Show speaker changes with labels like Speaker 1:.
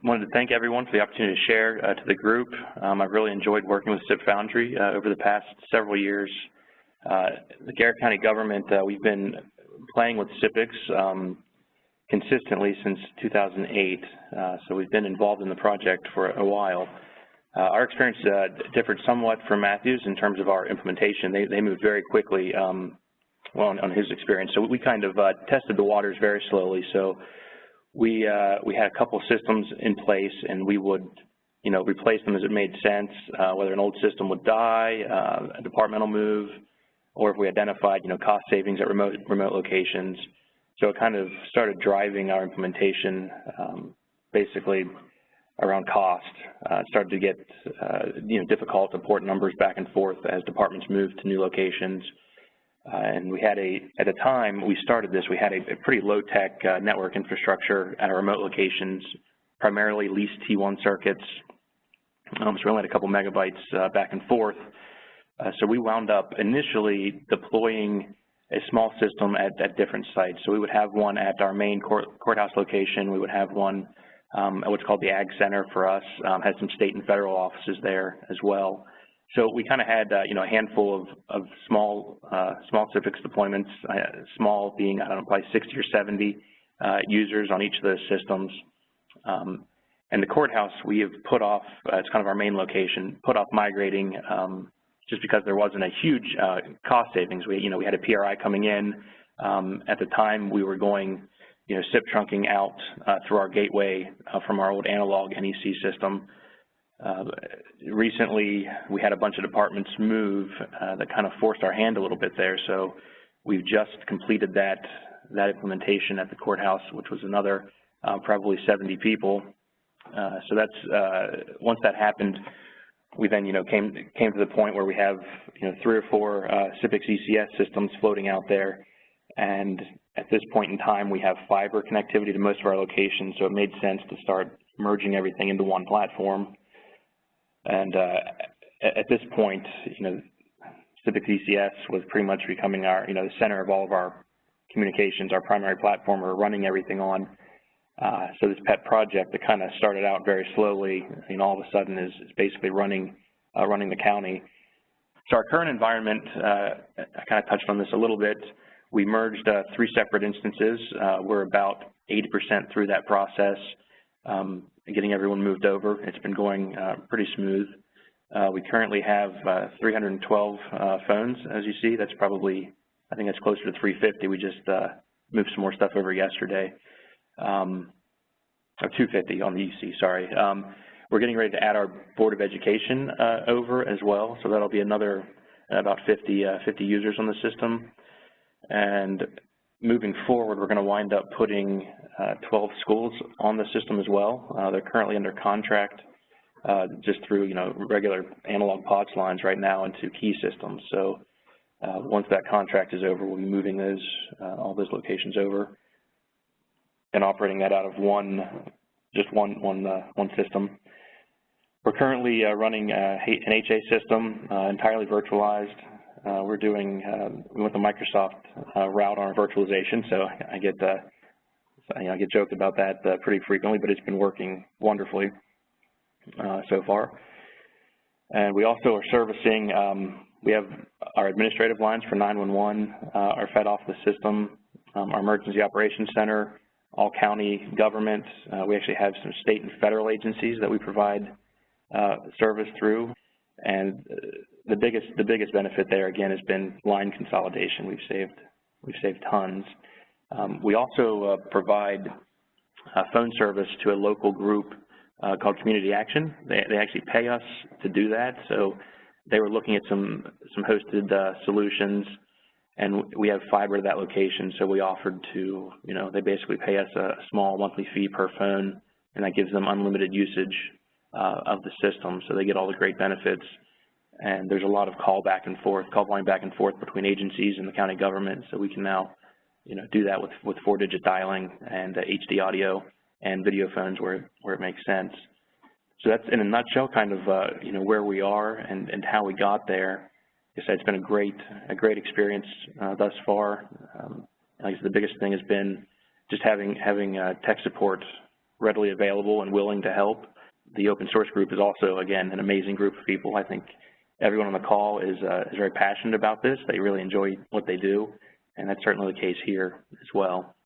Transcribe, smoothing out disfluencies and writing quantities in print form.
Speaker 1: wanted to thank everyone for the opportunity to share to the group. I've really enjoyed working with SIPfoundry over the past several years. The Garrett County government, we've been playing with sipX consistently since 2008, so we've been involved in the project for a while. Our experience differed somewhat from Matthew's in terms of our implementation. They moved very quickly on his experience, so we kind of tested the waters very slowly. So we had a couple systems in place, and we would, replace them as it made sense, whether an old system would die, a departmental move, or if we identified, cost savings at remote locations. So it kind of started driving our implementation, basically around cost. It started to get, difficult to port numbers back and forth as departments moved to new locations. And we had at the time we started this, we had a pretty low-tech network infrastructure at our remote locations, primarily leased T1 circuits. So we only had a couple megabytes back and forth. So we wound up initially deploying a small system at different sites. So we would have one at our main courthouse location. We would have one at what's called the Ag Center for us, had some state and federal offices there as well. So we kind of had, a handful of small sipX deployments, small being, probably 60 or 70 users on each of those systems. And the courthouse, we have put off, it's kind of our main location, put off migrating just because there wasn't a huge cost savings. We had a PRI coming in. At the time, we were going, SIP trunking out through our gateway from our old analog NEC system. Recently, we had a bunch of departments move that kind of forced our hand a little bit there. So we've just completed that implementation at the courthouse, which was another probably 70 people. So that's once that happened, we then came to the point where we have 3 or 4 sipXecs systems floating out there, and at this point in time we have fiber connectivity to most of our locations. So it made sense to start merging everything into one platform. And at this point, sipXecs was pretty much becoming our, the center of all of our communications, our primary platform we're running everything on. So this pet project that kind of started out very slowly, all of a sudden is basically running the county. So our current environment, I kind of touched on this a little bit. We merged 3 separate instances. We're about 80% through that process. Getting everyone moved over. It's been going pretty smooth. We currently have 312 phones, as you see. That's probably, I think that's closer to 350. We just moved some more stuff over yesterday. Or 250 on the UC, sorry. We're getting ready to add our Board of Education over as well, so that'll be another about 50 users on the system. And moving forward, we're going to wind up putting 12 schools on the system as well. They're currently under contract just through, regular analog POTS lines right now into key systems. So once that contract is over, we'll be moving those all those locations over and operating that out of just one system. We're currently running an HA system entirely virtualized. We're doing, we went the Microsoft route on our virtualization, so I get joked about that pretty frequently, but it's been working wonderfully so far. And we also are servicing, we have our administrative lines for 911 are fed off the system, our Emergency Operations Center, all county government. We actually have some state and federal agencies that we provide service through. And the biggest benefit there again has been line consolidation. We've saved tons. We also provide phone service to a local group called Community Action. They actually pay us to do that. So they were looking at some hosted solutions, and we have fiber to that location. So we offered to, they basically pay us a small monthly fee per phone, and that gives them unlimited usage of the system. So they get all the great benefits. And there's a lot of call volume back and forth between agencies and the county government. So we can now, do that with 4-digit dialing and HD audio and video phones where it makes sense. So that's in a nutshell kind of where we are and how we got there. Like I said, it's been a great experience thus far. Like I said, the biggest thing has been just having tech support readily available and willing to help. The open source group is also, again, an amazing group of people. I think everyone on the call is very passionate about this. They really enjoy what they do, and that's certainly the case here as well.